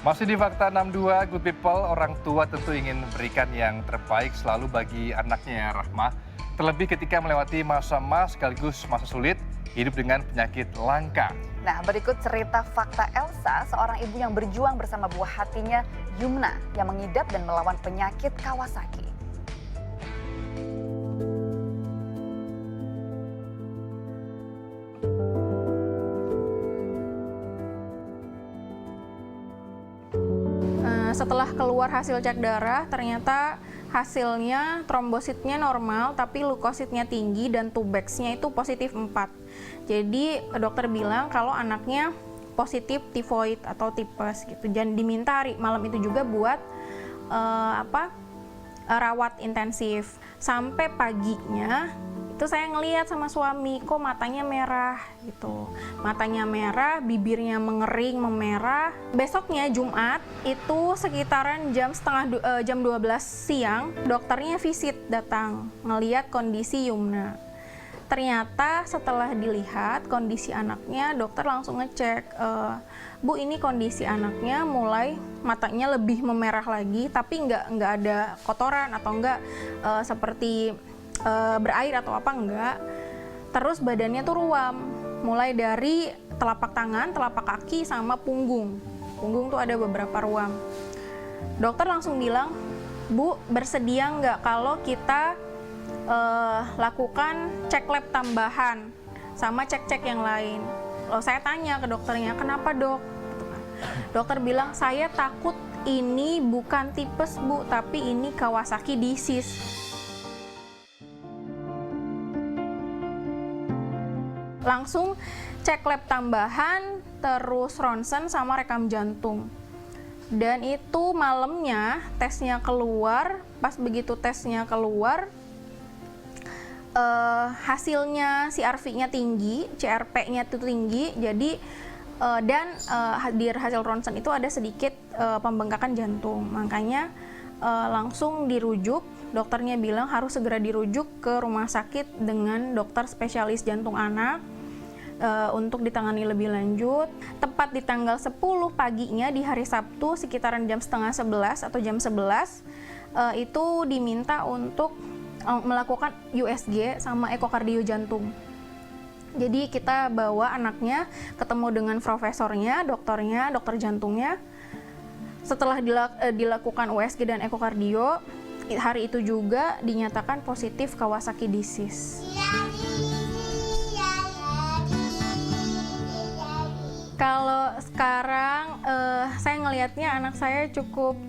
Masih di Fakta 62, Good People, orang tua tentu ingin memberikan yang terbaik selalu bagi anaknya ya, Rahma. Terlebih ketika melewati masa emas sekaligus masa sulit, hidup dengan penyakit langka. Nah, berikut cerita fakta Elsa, seorang ibu yang berjuang bersama buah hatinya, Yumna, yang mengidap dan melawan penyakit Kawasaki. Setelah keluar hasil cek darah, ternyata hasilnya trombositnya normal, tapi leukositnya tinggi dan Tubex-nya itu positif 4. Jadi dokter bilang kalau anaknya positif tifoid atau tipes gitu. Dan diminta malam itu juga buat rawat intensif. Sampai paginya itu saya ngelihat sama suami, kok matanya merah gitu. Matanya merah, bibirnya mengering, memerah. Besoknya Jumat itu sekitaran jam 12 siang, dokternya visit datang ngelihat kondisi Yumna. Ternyata setelah dilihat kondisi anaknya, dokter langsung ngecek, Bu, ini kondisi anaknya mulai matanya lebih memerah lagi, tapi nggak ada kotoran atau nggak seperti berair atau apa enggak. Terus badannya tuh ruam, mulai dari telapak tangan, telapak kaki, sama punggung. Punggung tuh ada beberapa ruam. Dokter langsung bilang, Bu, bersedia nggak kalau kita lakukan cek lab tambahan sama cek-cek yang lain. Saya tanya ke dokternya, kenapa dok? Dokter bilang, saya takut ini bukan tipes Bu, tapi ini Kawasaki disease. Langsung cek lab tambahan, terus ronsen sama rekam jantung. Dan itu malamnya tesnya keluar, pas begitu tesnya keluar, hasilnya CRV-nya tinggi, CRP-nya itu tinggi, jadi di hasil ronsen itu ada sedikit pembengkakan jantung. Makanya langsung dirujuk, dokternya bilang harus segera dirujuk ke rumah sakit dengan dokter spesialis jantung anak untuk ditangani lebih lanjut. Tepat di tanggal 10 paginya di hari Sabtu sekitaran jam setengah 11 atau jam 11 itu diminta untuk melakukan USG sama ekokardio jantung. Jadi kita bawa anaknya ketemu dengan profesornya, dokter jantungnya. Setelah dilakukan USG dan ekokardio, hari itu juga dinyatakan positif Kawasaki disease. Kalau sekarang saya ngelihatnya anak saya cukup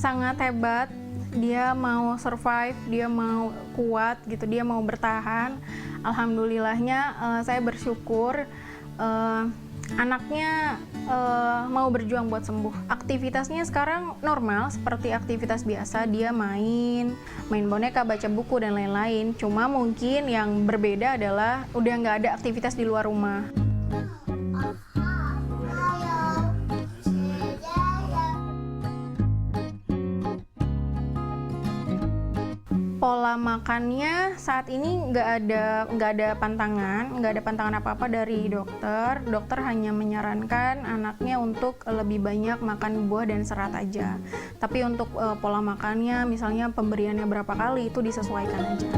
sangat hebat. Dia mau survive, dia mau kuat gitu, dia mau bertahan. Alhamdulillahnya saya bersyukur anaknya mau berjuang buat sembuh. Aktivitasnya sekarang normal seperti aktivitas biasa, dia main boneka, baca buku dan lain-lain. Cuma mungkin yang berbeda adalah udah nggak ada aktivitas di luar rumah. Pola makannya saat ini nggak ada pantangan apa-apa dari dokter. Dokter hanya menyarankan anaknya untuk lebih banyak makan buah dan serat aja. Tapi untuk pola makannya, misalnya pemberiannya berapa kali, itu disesuaikan aja.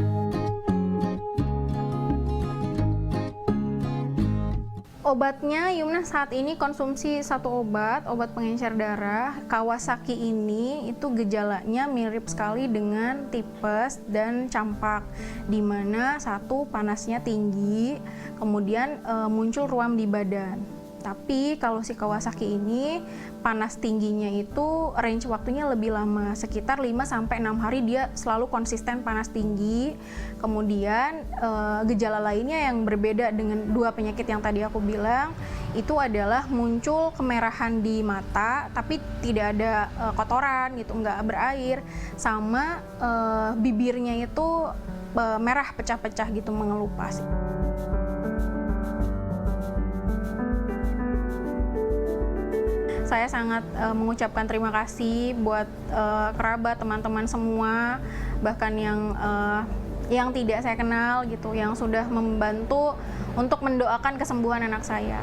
Obatnya, Yumna saat ini konsumsi satu obat pengencer darah. Kawasaki ini itu gejalanya mirip sekali dengan tipes dan campak, di mana satu panasnya tinggi, kemudian muncul ruam di badan. Tapi kalau si Kawasaki ini panas tingginya itu range waktunya lebih lama, sekitar 5-6 hari dia selalu konsisten panas tinggi. Kemudian gejala lainnya yang berbeda dengan dua penyakit yang tadi aku bilang itu adalah muncul kemerahan di mata tapi tidak ada kotoran gitu, nggak berair, sama bibirnya itu merah pecah-pecah gitu, mengelupas. Saya sangat mengucapkan terima kasih buat kerabat, teman-teman semua, bahkan yang tidak saya kenal gitu, yang sudah membantu untuk mendoakan kesembuhan anak saya.